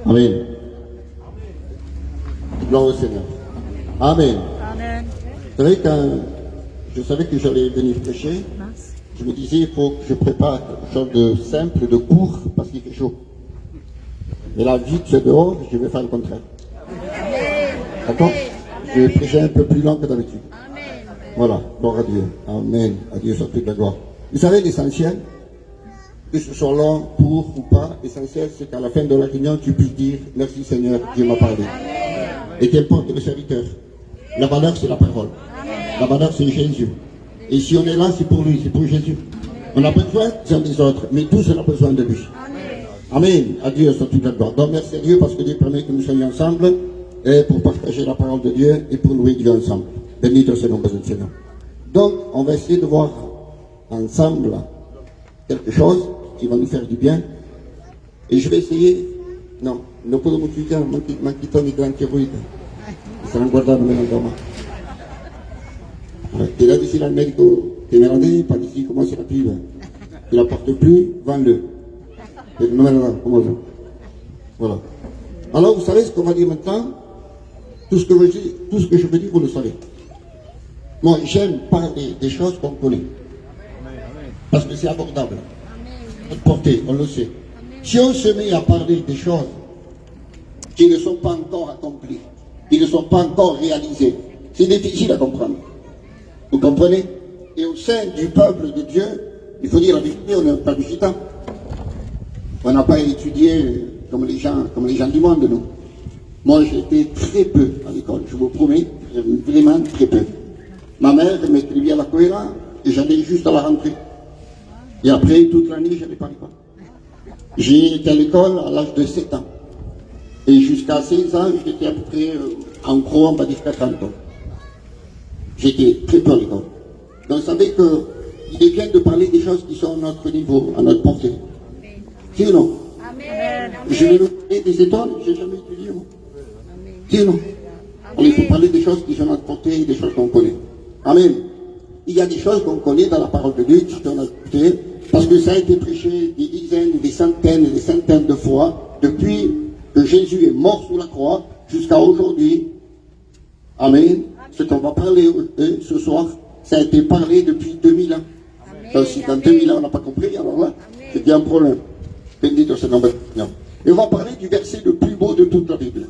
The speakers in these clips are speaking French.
Amen. Gloire au Seigneur. Amen. Amen. Vous savez, quand je savais que j'allais venir prêcher, je me disais, il faut que je prépare quelque chose de simple, de court, parce qu'il fait chaud. Mais là, vite, c'est dehors, je vais faire le contraire. D'accord? Je vais prêcher un peu plus long que d'habitude. Voilà, gloire à Dieu. Amen. À Dieu soit toute la gloire. Vous savez, l'essentiel, que ce soit long, court ou pas, l'essentiel, c'est qu'à la fin de la réunion, tu puisses dire, merci Seigneur, Dieu m'a parlé. Et qu'importe le serviteur, la valeur, c'est la parole. La valeur, c'est Jésus. Et si on est là, c'est pour lui, c'est pour Jésus. On a besoin des uns des autres, mais tous on a besoin de lui. Amen. À Dieu soit toute la gloire. Donc merci à Dieu parce que Dieu permet que nous soyons ensemble et pour partager la parole de Dieu et pour louer Dieu ensemble. Béni soit le nom du Seigneur. Donc, on va essayer de voir ensemble quelque chose qui va nous faire du bien. Et je vais essayer. Non, non podemos ficar, ma quitan ni gran ruido. Estarán guardando menos toma. Et là, d'ici là, le médico, t'es mélangé, pas d'ici, comment c'est la pile. Tu la portes plus, vends-le. Et non, non, comment ça? Voilà. Alors, vous savez ce qu'on va dire maintenant? Tout ce que je veux dire, vous le savez. Moi, j'aime parler des choses qu'on connaît. Parce que c'est abordable. Notre portée, on le sait. Si on se met à parler des choses qui ne sont pas encore accomplies, qui ne sont pas encore réalisées, c'est difficile à comprendre. Vous comprenez? Et au sein du peuple de Dieu, il faut dire la vérité, on n'a pas du temps. On n'a pas étudié comme les gens du monde, nous. Moi, j'étais très peu à l'école, je vous promets, vraiment très peu. Ma mère m'écrivait à la Cohéra et j'allais juste à la rentrée. Et après, toute l'année, je n'allais pas à l'école. J'ai été à l'école à l'âge de 7 ans. Et jusqu'à 16 ans, j'étais à peu près, en gros, on va dire 40 ans. J'étais très peu à l'école. Donc, vous savez qu'il est bien de parler des choses qui sont à notre niveau, à notre portée. Si ou non? Amen. Je vais vous parler des étoiles, je n'ai jamais étudié, moi. Si ou non? Alors, il faut parler des choses qui sont à notre portée, des choses qu'on connaît. Amen. Il y a des choses qu'on connaît dans la parole de Dieu, qui sont à notre portée, parce que ça a été prêché des dizaines, des centaines et des centaines de fois, depuis que Jésus est mort sous la croix, jusqu'à aujourd'hui. Amen. Ce qu'on va parler ce soir, ça a été parlé depuis 2000 ans. Donc, si dans 2000 ans on n'a pas compris, alors là, c'est bien un problème. Bendito soit le nom du Seigneur. Et on va parler du verset le plus beau de toute la Bible.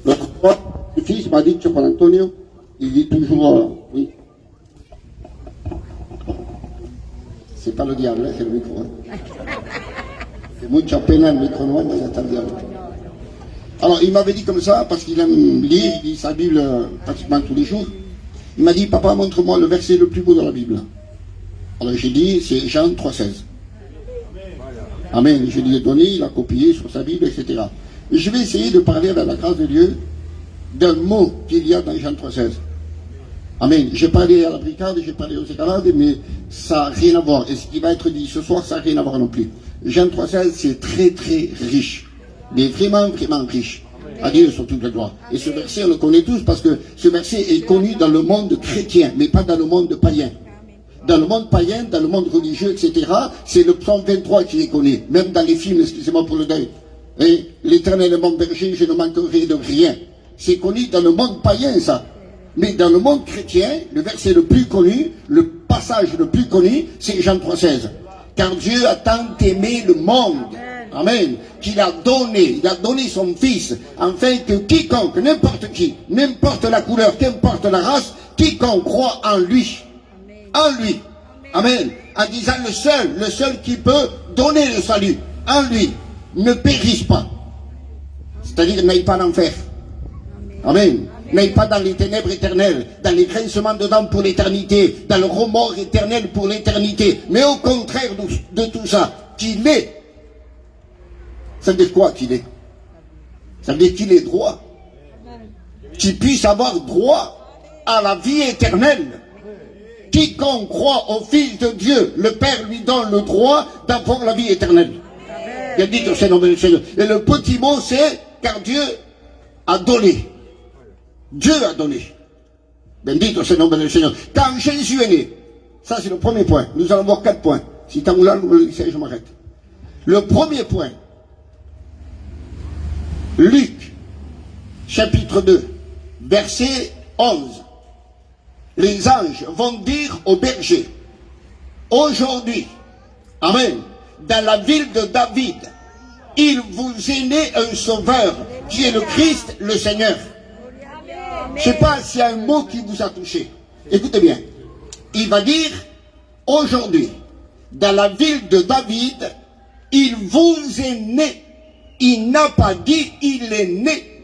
L'autre fois, le fils m'a dit, Juan Antonio, il dit toujours, oui. C'est pas le diable, c'est le micro. Hein. C'est mucha pena le micro noir, mais c'est le diable. Alors, il m'avait dit comme ça, parce qu'il aime lire, il lit sa Bible pratiquement tous les jours. Il m'a dit, papa, montre-moi le verset le plus beau dans la Bible. Alors, j'ai dit, c'est Jean 3,16. Amen. Je lui ai donné, il a copié sur sa Bible, etc. Et je vais essayer de parler avec la grâce de Dieu d'un mot qu'il y a dans Jean 3,16. Amen. J'ai parlé à la brigade, j'ai parlé aux escalades, mais ça n'a rien à voir. Et ce qui va être dit ce soir, ça n'a rien à voir non plus. Jean 3,16, c'est très très riche. Mais vraiment, vraiment riche. À Dieu sur toute la gloire. Et ce verset, on le connaît tous parce que ce verset est connu dans le monde chrétien, mais pas dans le monde païen. Dans le monde païen, dans le monde religieux, etc., c'est le psaume 23 qui est connu. Même dans les films, excusez-moi pour le deuil. Et l'Éternel est mon berger, je ne manquerai de rien. C'est connu dans le monde païen, ça. Mais dans le monde chrétien, le verset le plus connu, le passage le plus connu, c'est Jean 3,16. Car Dieu a tant aimé le monde, amen, qu'il a donné son Fils, afin que quiconque, n'importe qui, n'importe la couleur, qu'importe la race, quiconque croit en lui, amen, en disant le seul qui peut donner le salut, en lui, ne périsse pas, c'est-à-dire n'aille pas en enfer, amen. N'aille pas dans les ténèbres éternelles, dans les grincements de dents pour l'éternité, dans le remords éternel pour l'éternité, mais au contraire de tout ça, qu'il est. Ça veut dire quoi qu'il est? Ça veut dire qu'il est droit. Qu'il puisse avoir droit à la vie éternelle. Quiconque croit au Fils de Dieu, le Père lui donne le droit d'avoir la vie éternelle. Il a dit au Seigneur. Et le petit mot c'est, car Dieu a donné. Dieu a donné. Bendito c'est le nom du Seigneur. Quand Jésus est né, ça c'est le premier point. Nous allons voir 4 points. Si tu as là, je m'arrête. Le premier point, Luc, chapitre 2, verset 11. Les anges vont dire aux bergers, aujourd'hui, amen, dans la ville de David, il vous est né un sauveur, qui est le Christ, le Seigneur. Je ne sais pas s'il y a un mot qui vous a touché. Écoutez bien. Il va dire, aujourd'hui, dans la ville de David, il vous est né. Il n'a pas dit il est né.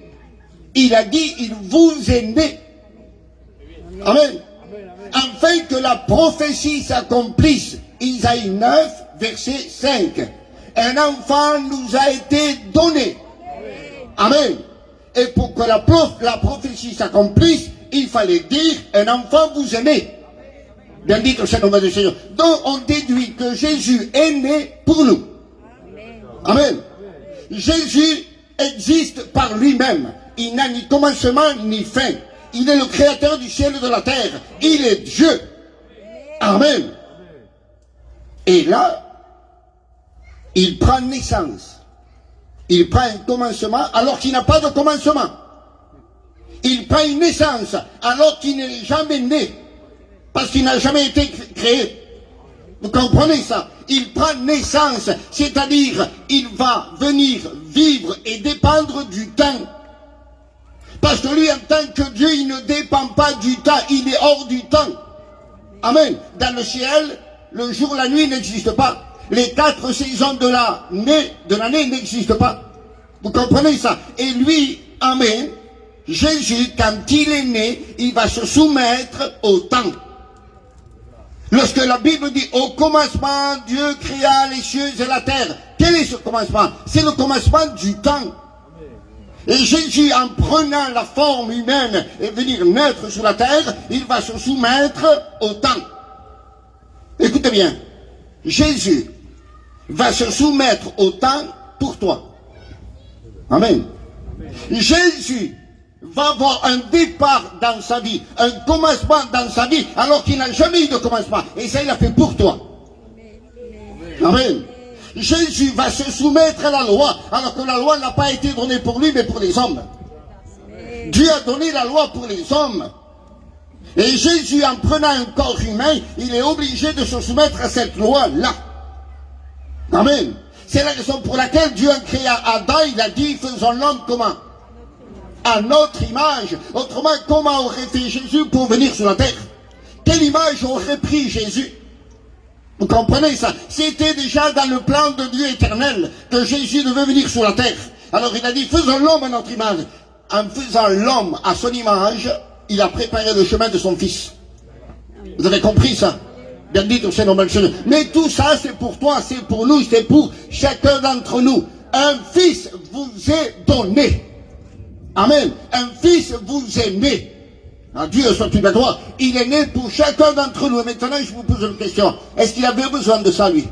Il a dit il vous est né. Amen. Afin que la prophétie s'accomplisse. Isaïe 9, verset 5. Un enfant nous a été donné. Amen. Et pour que la prophétie s'accomplisse, il fallait dire un enfant vous est né. Bien dit que c'est le nom du Seigneur. Donc on déduit que Jésus est né pour nous. Amen. Jésus existe par lui-même. Il n'a ni commencement ni fin. Il est le créateur du ciel et de la terre. Il est Dieu. Amen. Et là, il prend naissance. Il prend un commencement alors qu'il n'a pas de commencement. Il prend une naissance alors qu'il n'est jamais né. Parce qu'il n'a jamais été créé. Vous comprenez ça? Il prend naissance, c'est-à-dire il va venir vivre et dépendre du temps. Parce que lui, en tant que Dieu, il ne dépend pas du temps, il est hors du temps. Amen. Dans le ciel, le jour, la nuit n'existent pas. Les 4 saisons de l'année n'existent pas. Vous comprenez ça? Et lui, amen, Jésus, quand il est né, il va se soumettre au temps. Lorsque la Bible dit, au commencement, Dieu créa les cieux et la terre. Quel est ce commencement? C'est le commencement du temps. Et Jésus, en prenant la forme humaine et venir naître sur la terre, il va se soumettre au temps. Écoutez bien, Jésus va se soumettre au temps pour toi. Amen. Jésus va avoir un départ dans sa vie, un commencement dans sa vie, alors qu'il n'a jamais eu de commencement. Et ça, il a fait pour toi. Amen. Jésus va se soumettre à la loi, alors que la loi n'a pas été donnée pour lui, mais pour les hommes. Dieu a donné la loi pour les hommes. Et Jésus, en prenant un corps humain, il est obligé de se soumettre à cette loi-là. Amen. C'est la raison pour laquelle Dieu a créé Adam, il a dit, faisons l'homme comment? À notre image. Autrement, comment aurait fait Jésus pour venir sur la terre? Quelle image aurait pris Jésus? Vous comprenez ça? C'était déjà dans le plan de Dieu éternel que Jésus devait venir sur la terre. Alors il a dit, faisons l'homme à notre image. En faisant l'homme à son image, il a préparé le chemin de son fils. Vous avez compris ça? Bien dit, c'est normal. Mais tout ça, c'est pour toi, c'est pour nous, c'est pour chacun d'entre nous. Un fils vous est donné. Amen. Un fils vous est né. Ah, Dieu soit une gloire. Il est né pour chacun d'entre nous. Et maintenant, je vous pose une question. Est-ce qu'il avait besoin de ça, lui?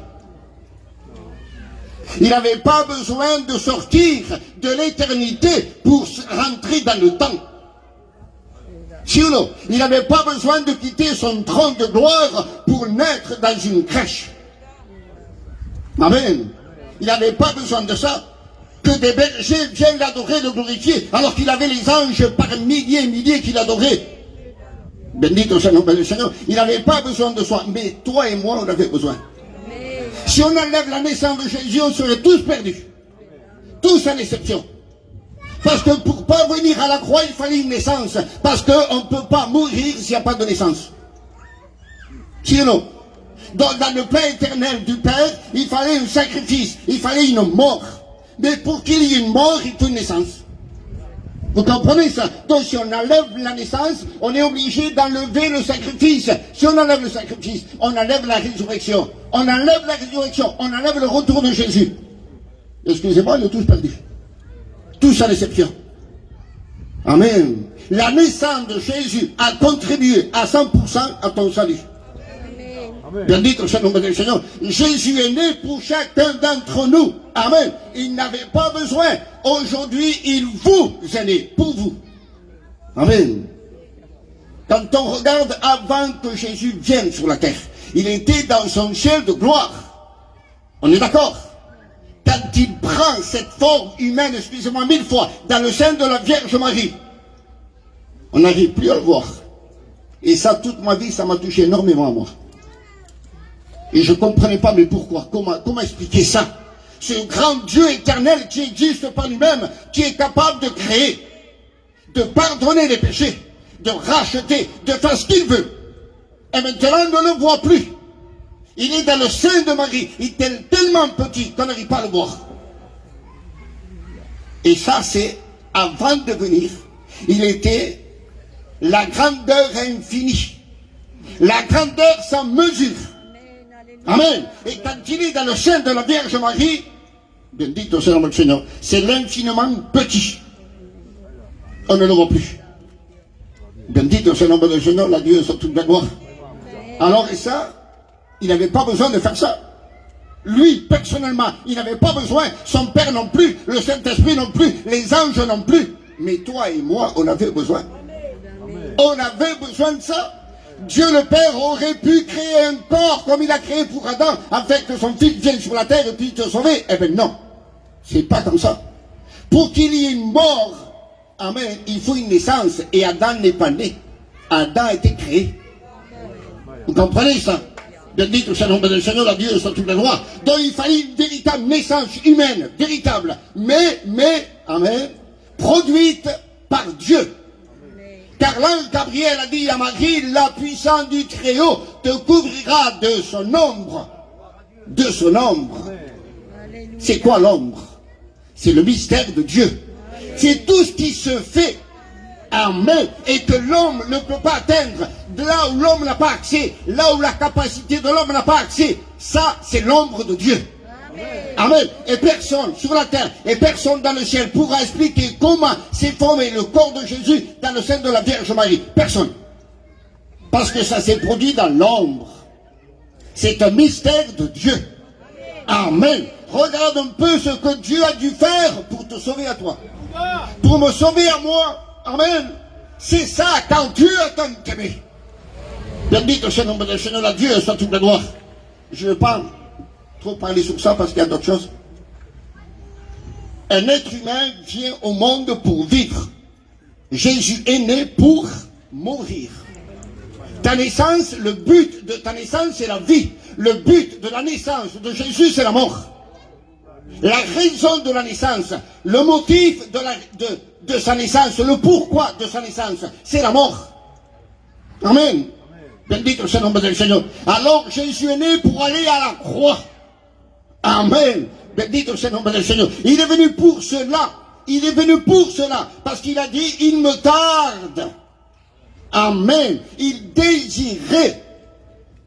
Il n'avait pas besoin de sortir de l'éternité pour rentrer dans le temps. Si ou non? Il n'avait pas besoin de quitter son trône de gloire pour naître dans une crèche. Amen. Il n'avait pas besoin de ça. Que des bergers viennent l'adorer, le glorifier, alors qu'il avait les anges par milliers et milliers qui l'adoraient. Béni soit le nom du Seigneur. Il n'avait pas besoin de soi, mais toi et moi, on avait besoin. Si on enlève la naissance de Jésus, on serait tous perdus. Tous sans exception. Parce que pour parvenir à la croix, il fallait une naissance. Parce qu'on ne peut pas mourir s'il n'y a pas de naissance. Si ou non? Donc dans le plan éternel du Père, il fallait un sacrifice, il fallait une mort. Mais pour qu'il y ait une mort, il faut une naissance. Vous comprenez ça? Donc si on enlève la naissance, on est obligé d'enlever le sacrifice. Si on enlève le sacrifice, on enlève la résurrection. On enlève la résurrection, on enlève le retour de Jésus. Excusez-moi, on est tous perdus. Tous à l'exception. Amen. La naissance de Jésus a contribué à 100% à ton salut. Bien dit, Seigneur, Jésus est né pour chacun d'entre nous. Amen. Il n'avait pas besoin. Aujourd'hui, il vous est né pour vous. Amen. Quand on regarde avant que Jésus vienne sur la terre, il était dans son ciel de gloire. On est d'accord? quand il prend cette forme humaine, excusez-moi 1000 fois, dans le sein de la Vierge Marie, on n'arrive plus à le voir. Et ça, toute ma vie, ça m'a touché énormément à moi. Et je ne comprenais pas, mais pourquoi? Comment expliquer ça? Ce grand Dieu éternel qui existe par lui-même, qui est capable de créer, de pardonner les péchés, de racheter, de faire ce qu'il veut. Et maintenant, on ne le voit plus. Il est dans le sein de Marie. Il est tellement petit qu'on n'arrive pas à le voir. Et ça, c'est avant de venir. Il était la grandeur infinie. La grandeur sans mesure. Amen. Et quand il est dans le sein de la Vierge Marie, bendito au nom du Seigneur, c'est l'infiniment petit. On ne le voit plus. Bendito au nom du Seigneur, la Dieu sur toute la gloire. Alors, et ça, il n'avait pas besoin de faire ça. Lui, personnellement, il n'avait pas besoin, son Père non plus, le Saint-Esprit non plus, les anges non plus. Mais toi et moi, on avait besoin. On avait besoin de ça. Dieu le Père aurait pu créer un corps comme il a créé pour Adam, afin que son fils vienne sur la terre et puisse te sauver. Eh bien non, c'est pas comme ça. Pour qu'il y ait une mort, amen, il faut une naissance. Et Adam n'est pas né. Adam a été créé. Vous comprenez ça? Bendito soit le nom du Seigneur, la Dieu sur toute la gloire. Donc il fallait une véritable naissance humaine, véritable, mais, amen, produite par Dieu. Car l'ange Gabriel a dit à Marie, la puissance du Très-Haut te couvrira de son ombre. De son ombre. C'est quoi l'ombre? C'est le mystère de Dieu. C'est tout ce qui se fait. Amen. Et que l'homme ne peut pas atteindre. Là où l'homme n'a pas accès. Là où la capacité de l'homme n'a pas accès. Ça, c'est l'ombre de Dieu. Amen. Et personne sur la terre et personne dans le ciel pourra expliquer comment s'est formé le corps de Jésus dans le sein de la Vierge Marie. Personne. Parce que ça s'est produit dans l'ombre. C'est un mystère de Dieu. Amen. Regarde un peu ce que Dieu a dû faire pour te sauver à toi. Pour me sauver à moi. Amen. C'est ça quand Dieu a tant aimé. Bendito soit le nom du Seigneur, la Dieu soit toute la gloire. Je ne vais pas trop parler sur ça parce qu'il y a d'autres choses. Un être humain vient au monde pour vivre. Jésus est né pour mourir. Ta naissance, le but de ta naissance, c'est la vie. Le but de la naissance de Jésus, c'est la mort. La raison de la naissance, le motif de sa naissance, le pourquoi de sa naissance, c'est la mort. Amen. Bendito soit le nom du Seigneur. Alors Jésus est né pour aller à la croix. Amen. Bendito soit le nom du Seigneur. Il est venu pour cela. Il est venu pour cela. Parce qu'il a dit, il me tarde. Amen. Il désirait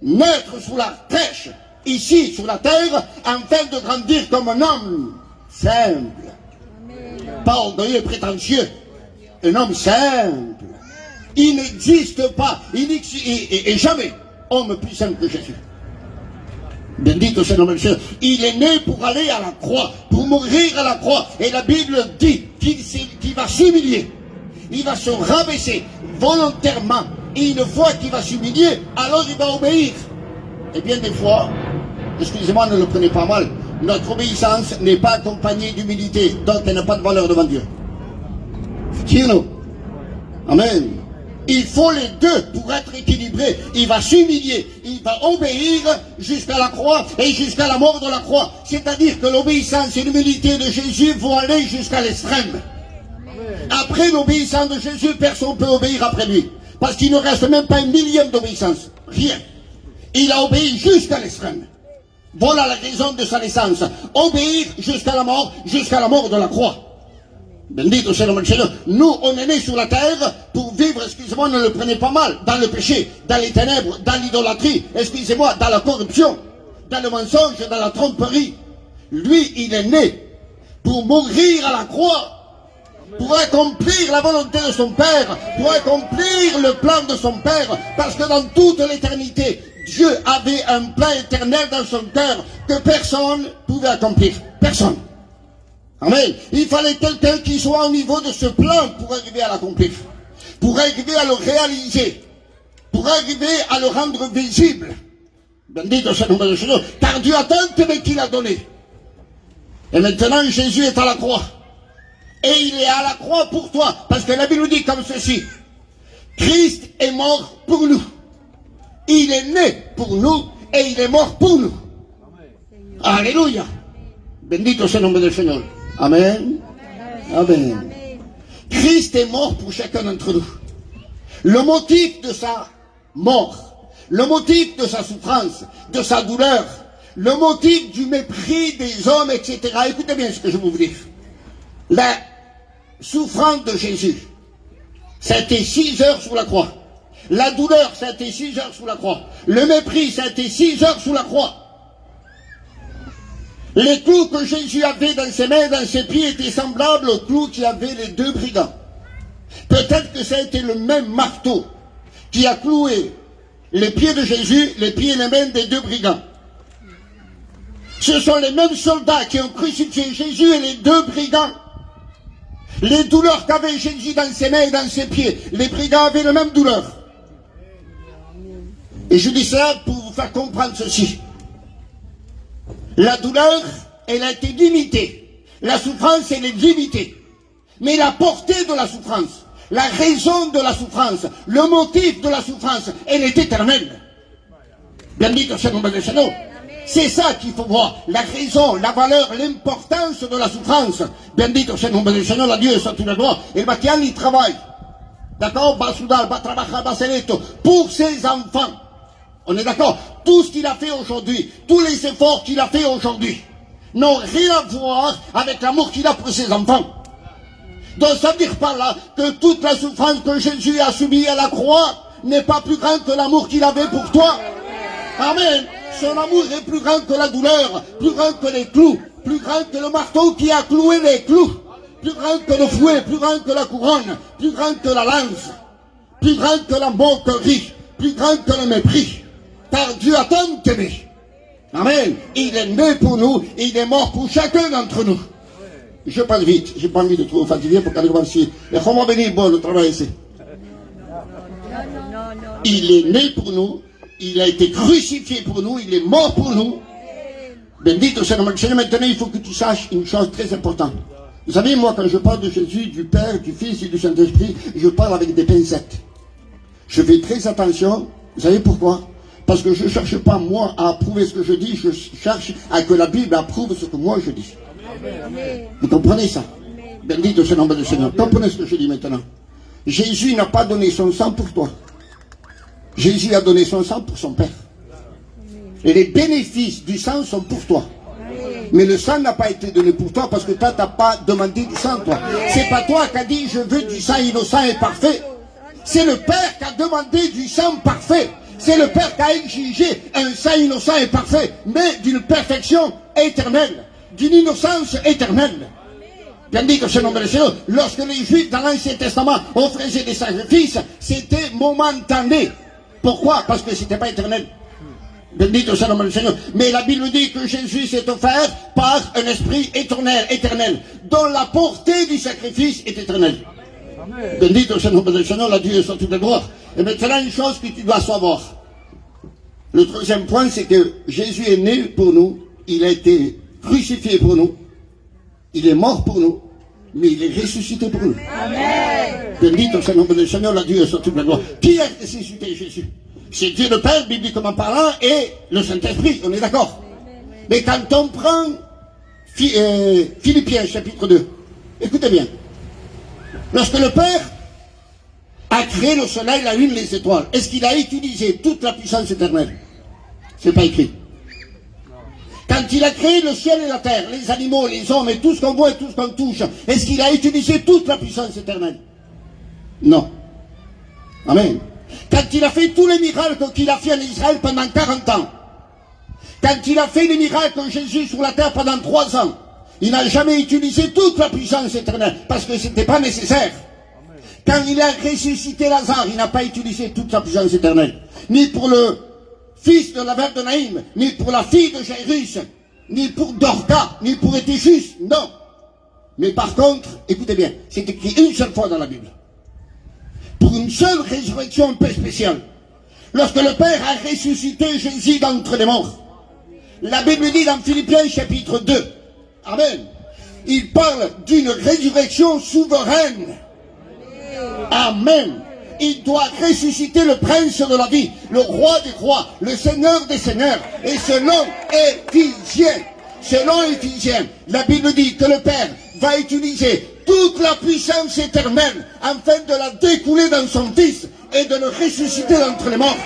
naître sous la crèche, ici sur la terre, afin de grandir comme un homme simple. Pas orgueilleux et prétentieux. Un homme simple. Il n'existe pas, et jamais, homme plus simple que Jésus. Bendito soit le nom du Seigneur. Il est né pour aller à la croix, pour mourir à la croix. Et la Bible dit qu'il va s'humilier. Il va se rabaisser volontairement. Et une fois qu'il va s'humilier, alors il va obéir. Et bien des fois, excusez-moi, ne le prenez pas mal, notre obéissance n'est pas accompagnée d'humilité, donc elle n'a pas de valeur devant Dieu. Dis-nous. Amen. Il faut les deux pour être équilibré. Il va s'humilier, il va obéir jusqu'à la croix et jusqu'à la mort de la croix. C'est-à-dire que l'obéissance et l'humilité de Jésus vont aller jusqu'à l'extrême. Après l'obéissance de Jésus, personne ne peut obéir après lui. Parce qu'il ne reste même pas un millième d'obéissance. Rien. Il a obéi jusqu'à l'extrême. Voilà la raison de sa naissance. Obéir jusqu'à la mort de la croix. Bendito soit le nom du Seigneur. Nous, on est nés sur la terre pour vivre, excusez-moi, ne le prenez pas mal, dans le péché, dans les ténèbres, dans l'idolâtrie, excusez-moi, dans la corruption, dans le mensonge, dans la tromperie. Lui, il est né pour mourir à la croix, pour accomplir la volonté de son Père, pour accomplir le plan de son Père, parce que dans toute l'éternité, Dieu avait un plan éternel dans son cœur que personne ne pouvait accomplir. Personne. Amen. Il fallait quelqu'un qui soit au niveau de ce plan pour arriver à l'accomplir, pour arriver à le réaliser, pour arriver à le rendre visible. Bendito soit le nom du Seigneur, car Dieu a tant aimé qu'il a donné. Et maintenant, Jésus est à la croix. Et il est à la croix pour toi. Parce que la Bible dit comme ceci. Christ est mort pour nous. Il est né pour nous et il est mort pour nous. Alléluia. Bendito sea el nombre del Señor. Amen. Amen. Christ est mort pour chacun d'entre nous. Le motif de sa mort, le motif de sa souffrance, de sa douleur, le motif du mépris des hommes, etc. Écoutez bien ce que je vais vous dire. La souffrance de Jésus, ça a été 6 heures sous la croix. La douleur, ça a été 6 heures sous la croix. Le mépris, ça a été 6 heures sous la croix. Les clous que Jésus avait dans ses mains, dans ses pieds, étaient semblables aux clous qu'avaient les 2 brigands. Peut-être que ça a été le même marteau qui a cloué les pieds de Jésus, les pieds et les mains des 2 brigands. Ce sont les mêmes soldats qui ont crucifié Jésus et les 2 brigands. Les douleurs qu'avait Jésus dans ses mains et dans ses pieds, les brigands avaient la même douleur. Et je dis ça pour vous faire comprendre ceci. La douleur, elle a été limitée. La souffrance, elle est limitée. Mais la portée de la souffrance, la raison de la souffrance, le motif de la souffrance, elle est éternelle. Bien dit que c'est le nom de Seigneur. C'est ça qu'il faut voir. La raison, la valeur, l'importance de la souffrance. Bien dit que c'est le nom de Seigneur, la Dieu est sur toute la gloire. Et Batian, il travaille. D'accord? Basudal, Batrabacha, Baseleto. Pour ses enfants. On est d'accord? Tout ce qu'il a fait aujourd'hui, tous les efforts qu'il a fait aujourd'hui, n'ont rien à voir avec l'amour qu'il a pour ses enfants. Donc ça veut dire par là que toute la souffrance que Jésus a subie à la croix n'est pas plus grande que l'amour qu'il avait pour toi. Amen. Son amour est plus grand que la douleur, plus grand que les clous, plus grand que le marteau qui a cloué les clous, plus grand que le fouet, plus grand que la couronne, plus grand que la lance, plus grand que la moquerie, plus grand que le mépris. Car Dieu a tant aimé. Amen. Il est né pour nous, et il est mort pour chacun d'entre nous. Je parle vite, j'ai pas envie de trop fatiguer pour qu'elle commence ici. Et comment venir bon le travail ici? Il est né pour nous, il a été crucifié pour nous, il est mort pour nous. Bendito sea le nom du Seigneur. Maintenant, il faut que tu saches une chose très importante. Vous savez, moi, quand je parle de Jésus, du Père, du Fils et du Saint-Esprit, je parle avec des pincettes. Je fais très attention. Vous savez pourquoi? Parce que je ne cherche pas, moi, à approuver ce que je dis, je cherche à que la Bible approuve ce que moi je dis. Amen. Vous comprenez ça? Bendito sea le nom du Seigneur. Comprenez ce que je dis maintenant. Jésus n'a pas donné son sang pour toi. Jésus a donné son sang pour son Père. Et les bénéfices du sang sont pour toi. Mais le sang n'a pas été donné pour toi parce que toi, tu n'as pas demandé du sang, toi. C'est pas toi qui as dit, je veux du sang innocent et parfait. C'est le Père qui a demandé du sang parfait. C'est le Père qui a exigé un sang innocent et parfait, mais d'une perfection éternelle, d'une innocence éternelle. Bien dit que c'est le nom de Seigneur. Lorsque les Juifs dans l'Ancien Testament offraient des sacrifices, c'était momentané. Pourquoi? Parce que c'était pas éternel. Bien dit que c'est le nom de Seigneur. Mais la Bible dit que Jésus s'est offert par un esprit éternel, dont la portée du sacrifice est éternelle. Bendit au Seigneur de Seigneur, la Dieu est sur toute la gloire. Et maintenant, une chose que tu dois savoir. Le troisième point, c'est que Jésus est né pour nous, il a été crucifié pour nous, il est mort pour nous, mais il est ressuscité pour nous. Amen. Bendit au Seigneur de Seigneur, la Dieu est sur toute la gloire. Qui a ressuscité Jésus? C'est Dieu le Père, bibliquement parlant, et le Saint-Esprit, on est d'accord. Mais quand on prend Philippiens chapitre 2, écoutez bien. Lorsque le Père a créé le soleil, la lune, les étoiles, est-ce qu'il a utilisé toute la puissance éternelle? C'est pas écrit. Quand il a créé le ciel et la terre, les animaux, les hommes et tout ce qu'on voit et tout ce qu'on touche, est-ce qu'il a utilisé toute la puissance éternelle? Non. Amen. Quand il a fait tous les miracles qu'il a fait en Israël pendant 40 ans, quand il a fait les miracles de Jésus sur la terre pendant 3 ans, il n'a jamais utilisé toute la puissance éternelle, parce que ce n'était pas nécessaire. Quand il a ressuscité Lazare, il n'a pas utilisé toute la puissance éternelle. Ni pour le fils de la veuve de Naïm, ni pour la fille de Jairus, ni pour Dorcas, ni pour Étéchus, non. Mais par contre, écoutez bien, c'est écrit une seule fois dans la Bible. Pour une seule résurrection un peu spéciale. Lorsque le Père a ressuscité Jésus d'entre les morts, la Bible dit dans Philippiens chapitre 2, Amen. Il parle d'une résurrection souveraine. Amen. Il doit ressusciter le prince de la vie, le roi des rois, le seigneur des seigneurs. Et selon Éphésiens, la Bible dit que le Père va utiliser toute la puissance éternelle afin de la découler dans son Fils et de le ressusciter d'entre les morts.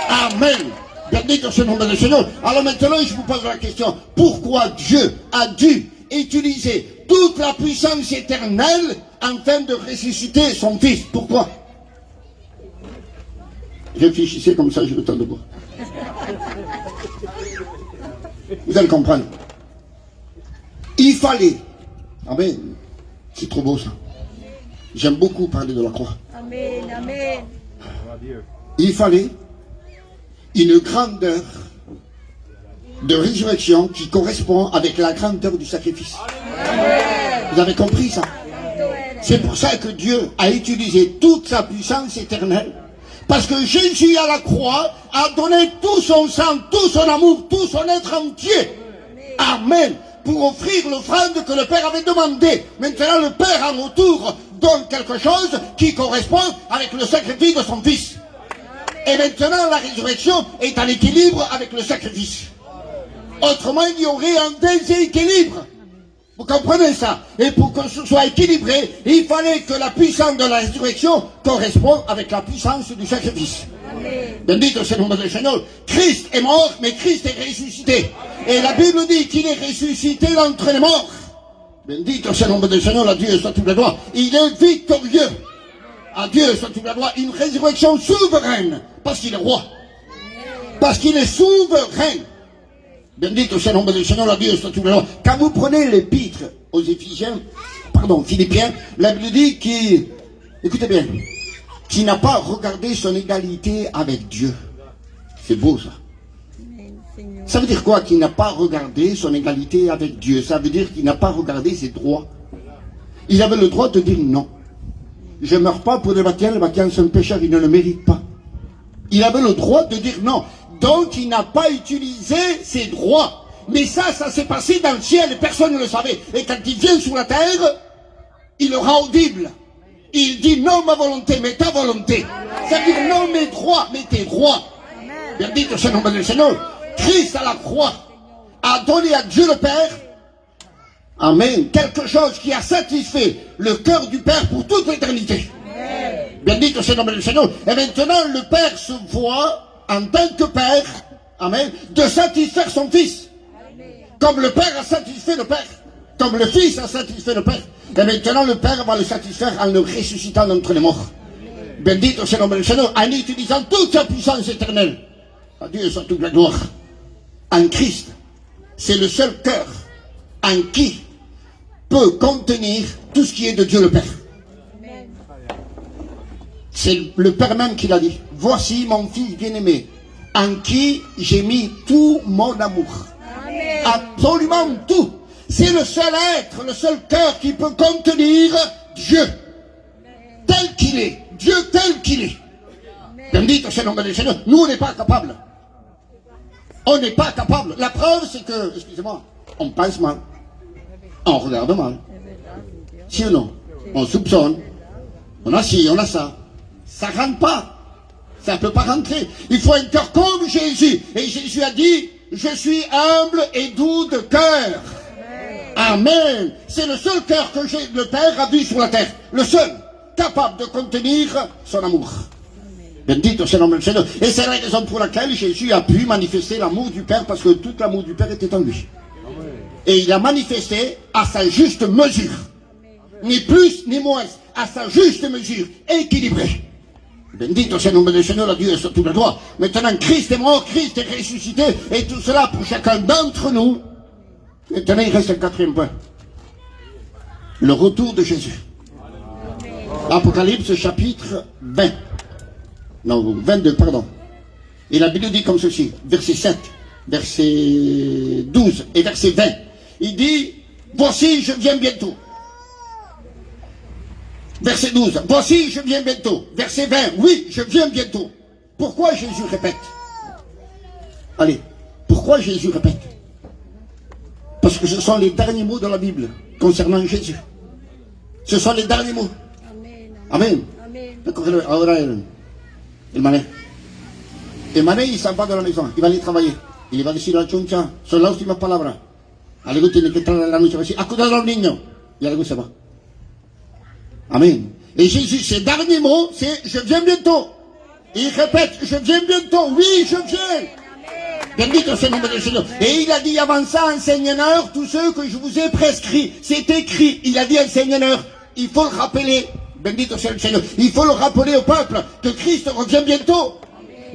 Amen. Bendito ce nom du Seigneur. Alors maintenant, je vous pose la question. Pourquoi Dieu a dû utiliser toute la puissance éternelle afin de ressusciter son Fils? Pourquoi? Réfléchissez comme ça, j'ai le temps de boire. Vous allez comprendre. Il fallait. Amen. C'est trop beau ça. J'aime beaucoup parler de la croix. Amen, amen. Il fallait une grandeur de résurrection qui correspond avec la grandeur du sacrifice. Amen. Vous avez compris ça? C'est pour ça que Dieu a utilisé toute sa puissance éternelle. Parce que Jésus à la croix a donné tout son sang, tout son amour, tout son être entier. Amen. Pour offrir l'offrande que le Père avait demandé. Maintenant le Père en retour donne quelque chose qui correspond avec le sacrifice de son Fils. Et maintenant la résurrection est en équilibre avec le sacrifice. Autrement il y aurait un déséquilibre. Vous comprenez ça? Et pour que ce soit équilibré, il fallait que la puissance de la résurrection corresponde avec la puissance du sacrifice. Bendito c'est le nom du Seigneur. Christ est mort, mais Christ est ressuscité. Et la Bible dit qu'il est ressuscité d'entre les morts. Bendito c'est le nom du Seigneur, à Dieu soit toute la gloire. Il est victorieux. À Dieu soit toute la gloire. Une résurrection souveraine, parce qu'il est roi. Parce qu'il est souverain. Bendito c'est le nom du Seigneur, à Dieu soit toute la gloire. Quand vous prenez l'épître aux Philippiens, la Bible dit qu'il, écoutez bien, qui n'a pas regardé son égalité avec Dieu. C'est beau ça. Ça veut dire quoi, qui n'a pas regardé son égalité avec Dieu? Ça veut dire qu'il n'a pas regardé ses droits. Il avait le droit de dire non. Je ne meurs pas pour le baptême c'est un pécheur, il ne le mérite pas. Il avait le droit de dire non. Donc il n'a pas utilisé ses droits. Mais ça s'est passé dans le ciel et personne ne le savait. Et quand il vient sur la terre, il le rend audible. Il dit non ma volonté, mais ta volonté. Ça veut dire non mes droits, mais tes droits. Bendito c'est le nom du Seigneur. Christ à la croix a donné à Dieu le Père, amen, quelque chose qui a satisfait le cœur du Père pour toute l'éternité. Bendito c'est le nom du Seigneur. Et maintenant le Père se voit en tant que Père, amen, de satisfaire son Fils. Comme le Père a satisfait le Père, comme le Fils a satisfait le Père. Et maintenant le Père va le satisfaire en le ressuscitant d'entre les morts. Bendito c'est le nom du Seigneur, en utilisant toute sa puissance éternelle. À Dieu soit toute la gloire. En Christ, c'est le seul cœur en qui peut contenir tout ce qui est de Dieu le Père. C'est le Père même qui l'a dit. Voici mon Fils bien-aimé, en qui j'ai mis tout mon amour. Amen. Absolument tout. C'est le seul être, le seul cœur qui peut contenir Dieu tel qu'il est. Dieu tel qu'il est. Bendito c'est le nom du Seigneur. Nous, on n'est pas capables. On n'est pas capable. La preuve, c'est que, excusez-moi, on pense mal. On regarde mal. Si ou non? On soupçonne. On a ci, on a ça. Ça ne rentre pas. Ça ne peut pas rentrer. Il faut un cœur comme Jésus. Et Jésus a dit, je suis humble et doux de cœur. Amen. C'est le seul cœur que le Père a vu sur la terre. Le seul capable de contenir son amour. Bendito c'est le nom du Seigneur. Et c'est la raison pour laquelle Jésus a pu manifester l'amour du Père, parce que tout l'amour du Père était en lui. Et il a manifesté à sa juste mesure. Ni plus ni moins. À sa juste mesure. Équilibrée. Bendito c'est le nom du Seigneur, à Dieu sur toute la gloire. Maintenant Christ est mort, Christ est ressuscité. Et tout cela pour chacun d'entre nous. Maintenant il reste un quatrième point. Le retour de Jésus. Apocalypse chapitre 20. Non, 22, pardon. Et la Bible dit comme ceci, verset 7, verset 12 et verset 20. Il dit, voici, je viens bientôt. Verset 12, voici, je viens bientôt. Verset 20, oui, je viens bientôt. Pourquoi Jésus répète? Allez, pourquoi Jésus répète? Parce que ce sont les derniers mots de la Bible concernant Jésus. Ce sont les derniers mots. Amen. Ahora el mané. El mané y s'en va de la maison. Il va aller travailler. Il va decir a la chuncha, son las últimas palabras. Algo tiene que entrar en la noche. Va a decir, acuda a los niños. Y algo se va. Amen. Et Jésus, ses derniers mots, c'est je viens bientôt. Et il répète, je viens bientôt. Oui, je viens. Bendito sea el nombre del Señor. Et il a dit avant ça, enseigneur, tous ceux que je vous ai prescrits. C'est écrit. Il a dit enseigneur. Il faut le rappeler. Bendito sea el Señor. Il faut le rappeler au peuple que Christ revient bientôt.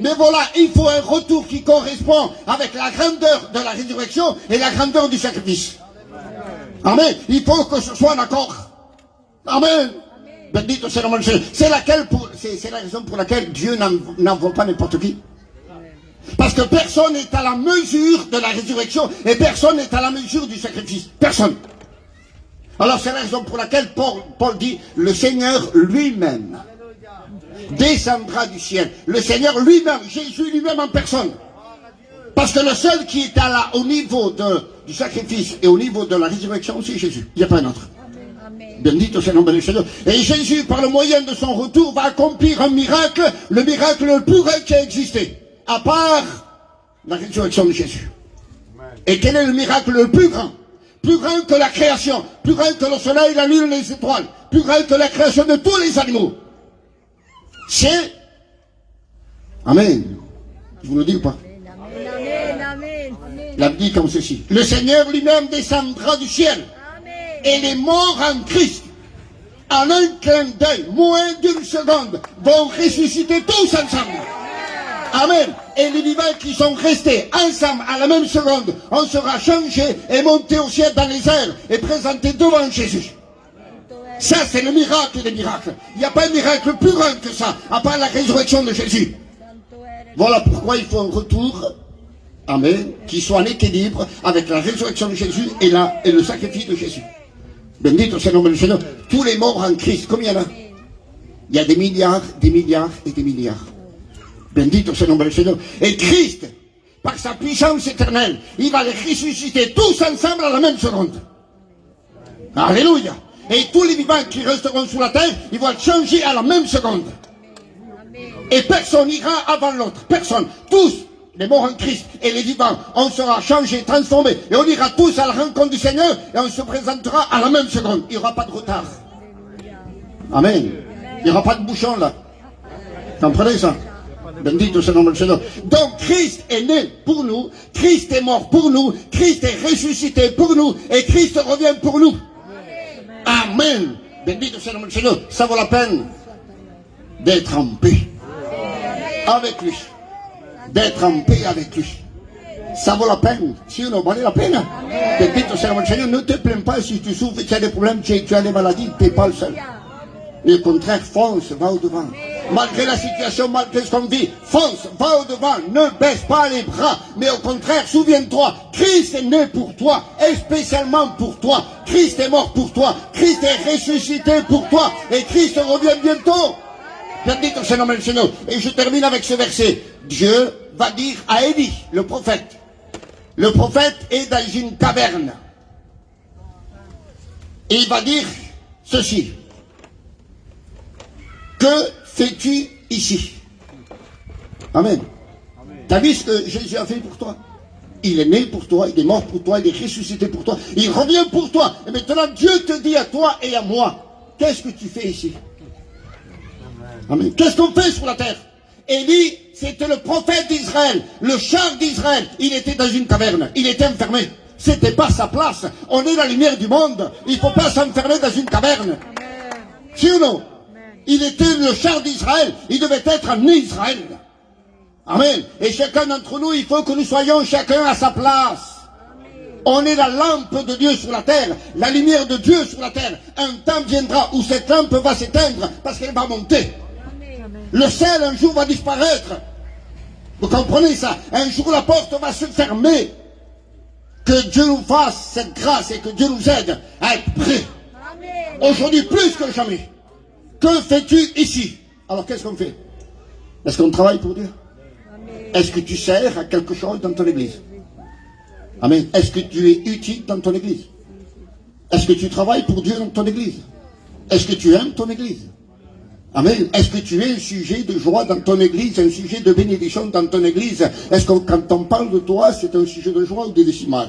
Mais voilà, il faut un retour qui correspond avec la grandeur de la résurrection et la grandeur du sacrifice. Amen. Il faut que ce soit un accord. Amen. Bendito sea el nombre del Señor. C'est la raison pour laquelle Dieu n'envoie pas n'importe qui. Parce que personne n'est à la mesure de la résurrection et personne n'est à la mesure du sacrifice. Personne. Alors c'est la raison pour laquelle Paul dit, le Seigneur lui-même descendra du ciel. Le Seigneur lui-même, Jésus lui-même en personne. Parce que le seul qui est au niveau du sacrifice et au niveau de la résurrection, c'est Jésus. Il n'y a pas un autre. Bendito sea el nombre del Señor. Et Jésus, par le moyen de son retour, va accomplir un miracle, le miracle le plus grand qui a existé, à part la résurrection de Jésus. Et quel est le miracle le plus grand? Plus grand que la création, plus grand que le soleil, la lune et les étoiles, plus grand que la création de tous les animaux. C'est... Amen. Je vous le dis ou pas? La Bible dit comme ceci. Le Seigneur lui-même descendra du ciel. Et les morts en Christ, en un clin d'œil, moins d'une seconde, vont ressusciter tous ensemble. Amen. Et les vivants qui sont restés ensemble à la même seconde, on sera changé et monté au ciel dans les airs et présenté devant Jésus. Ça, c'est le miracle des miracles. Il n'y a pas un miracle plus grand que ça, à part la résurrection de Jésus. Voilà pourquoi il faut un retour, amen, qui soit en équilibre avec la résurrection de Jésus et le sacrifice de Jésus. Bendito sea el nombre del Señor. Tous les morts en Christ, combien il y en a? Il y a des milliards et des milliards. Bendito sea el nombre del Señor. Et Christ, par sa puissance éternelle, il va les ressusciter tous ensemble à la même seconde. Alléluia. Et tous les vivants qui resteront sur la terre, ils vont être changés à la même seconde. Et personne n'ira avant l'autre. Personne. Tous, les morts en Christ et les vivants, on sera changés, transformés. Et on ira tous à la rencontre du Seigneur et on se présentera à la même seconde. Il n'y aura pas de retard. Amen. Il n'y aura pas de bouchon là. Comprenez ça? Bendito sea el nombre del Señor. Donc Christ est né pour nous, Christ est mort pour nous, Christ est ressuscité pour nous et Christ revient pour nous. Amen. Bendito sea el nombre del Señor. Ça vaut la peine d'être en paix avec lui. D'être en paix avec lui. Ça vaut la peine. Si on valait la peine. Bendito sea el nombre del Señor. Ne te plains pas si tu souffres, tu as des problèmes, tu as des maladies, tu n'es pas le seul. Mais au contraire, fonce, va au-devant. Malgré la situation, malgré ce qu'on vit, fonce, va au-devant, ne baisse pas les bras, mais au contraire, souviens-toi, Christ est né pour toi, et spécialement pour toi. Christ est mort pour toi, Christ est ressuscité pour toi, et Christ revient bientôt. Bendito sea el nombre del Señor. Et je termine avec ce verset. Dieu va dire à Élie, le prophète est dans une caverne, et il va dire ceci. Que fais-tu ici? Amen. T'as vu ce que Jésus a fait pour toi? Il est né pour toi, il est mort pour toi, il est ressuscité pour toi, il revient pour toi. Et maintenant Dieu te dit à toi et à moi, qu'est-ce que tu fais ici? Amen. Qu'est-ce qu'on fait sur la terre? Élie, c'était le prophète d'Israël, le char d'Israël. Il était dans une caverne, il était enfermé. C'était pas sa place. On est la lumière du monde. Il ne faut pas s'enfermer dans une caverne. Si ou non? Il était le char d'Israël. Il devait être en Israël. Amen. Et chacun d'entre nous, il faut que nous soyons chacun à sa place. On est la lampe de Dieu sur la terre, la lumière de Dieu sur la terre. Un temps viendra où cette lampe va s'éteindre parce qu'elle va monter. Le ciel un jour va disparaître. Vous comprenez ça? Un jour la porte va se fermer. Que Dieu nous fasse cette grâce et que Dieu nous aide à être prêts. Aujourd'hui plus que jamais. Que fais-tu ici? Alors qu'est-ce qu'on fait? Est-ce qu'on travaille pour Dieu? Est-ce que tu sers à quelque chose dans ton église? Amen. Est-ce que tu es utile dans ton église? Est-ce que tu travailles pour Dieu dans ton église? Est-ce que tu aimes ton église? Amen. Est-ce que tu es un sujet de joie dans ton église, un sujet de bénédiction dans ton église? Est-ce que quand on parle de toi, c'est un sujet de joie ou de décimal?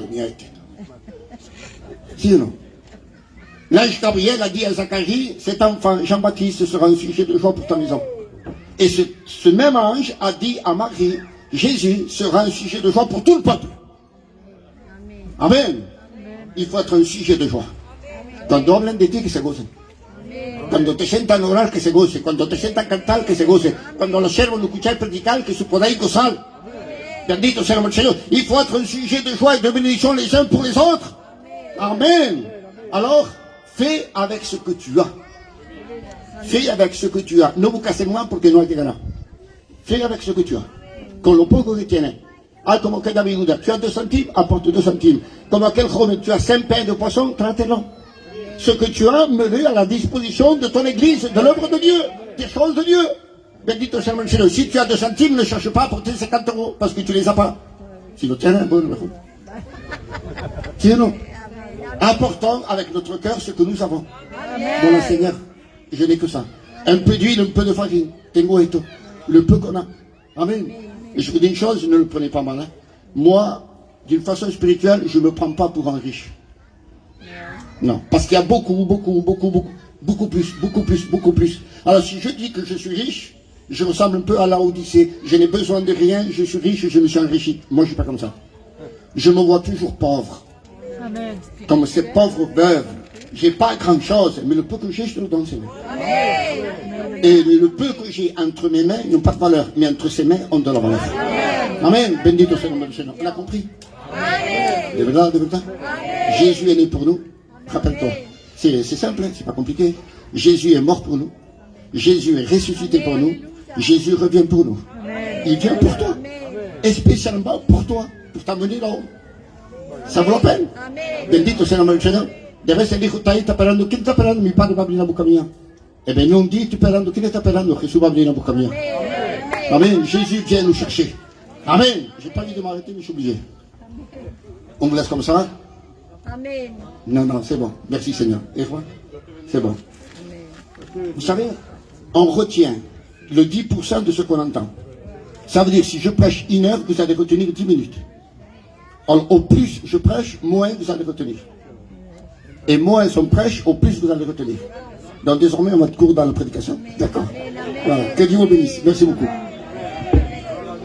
Si ou non? L'ange Gabriel a dit à Zacharie, cet enfant, Jean-Baptiste, sera un sujet de joie pour ta maison. Et ce même ange a dit à Marie, Jésus sera un sujet de joie pour tout le peuple. Amen. Il faut être un sujet de joie. Cuando hablan de ti, que se gocen. Cuando te sientan orar, que se goce. Cuando te sientan cantar, que se goce. Cuando los siervos lo escuchan predicar, que se podáis gozar. Bendito sea el Señor. Il faut être un sujet de joie et de bénédiction les uns pour les autres. Amen. Alors, fais avec ce que tu as. Fais avec ce que tu as. No busques más porque no hay que ganar. Fais avec ce que tu as. Con lo poco que tienes. Ah, como que David Gouda. Tu as 2 centimes, apporte 2 centimes. Comme aquel joven, tu as 5 pains de poisson, traite-le. Ce que tu as, mets-le à la disposition de ton église, de l'œuvre de Dieu, des choses de Dieu. Bendito sea el Señor. Si tu as 2 centimes, ne cherche pas à apporter 50 € parce que tu les as pas. Si le tien, bon, si non. Apportons avec notre cœur ce que nous avons. Bon, Seigneur, je n'ai que ça. Un peu d'huile, un peu de farine. Tengo esto. Le peu qu'on a. Amen. Et je vous dis une chose, ne le prenez pas mal. Hein. Moi, d'une façon spirituelle, je ne me prends pas pour un riche. Non, parce qu'il y a beaucoup plus. Alors si je dis que je suis riche, je ressemble un peu à la Odyssée. Je n'ai besoin de rien, je suis riche, je me suis enrichi. Moi, je ne suis pas comme ça. Je me vois toujours pauvre. Amen. Comme cette pauvre veuve. J'ai pas grand chose, mais le peu que j'ai, je te le donne, Seigneur. Et le peu que j'ai entre mes mains n'a pas de valeur, mais entre ses mains, on donne la valeur. Amen. Bendito sea el nombre del Señor. On a compris? De verdad, de verdad. Jésus est né pour nous. Rappelle-toi. C'est simple, hein, c'est pas compliqué. Jésus est mort pour nous. Jésus est ressuscité pour nous. Jésus revient pour nous. Il vient pour toi. Et spécialement pour toi. Pour t'amener là-haut. Ça vaut la peine. Bendito sea el nombre del Señor. De vez el hijo está ahí, está esperando. ¿Quién está esperando? Mi padre va a venir a buscar mía. Eh bien, non dit, tu esperando. ¿Quién está esperando? Jésus va venir a buscar mía. Amen. Jésus vient nous chercher. Amen. J'ai pas envie de m'arrêter, mais je suis obligé. On vous laisse comme ça? Amen. Non, c'est bon. Merci Seigneur. Et quoi? C'est bon. Vous savez, on retient le 10% de ce qu'on entend. Ça veut dire, si je prêche 1 heure, vous allez retenir 10 minutes. Au plus je prêche, moins vous allez retenir. Et moins on prêche, au plus vous allez retenir. Donc désormais, on va être court dans la prédication. D'accord? Voilà. Que Dieu vous bénisse. Merci beaucoup.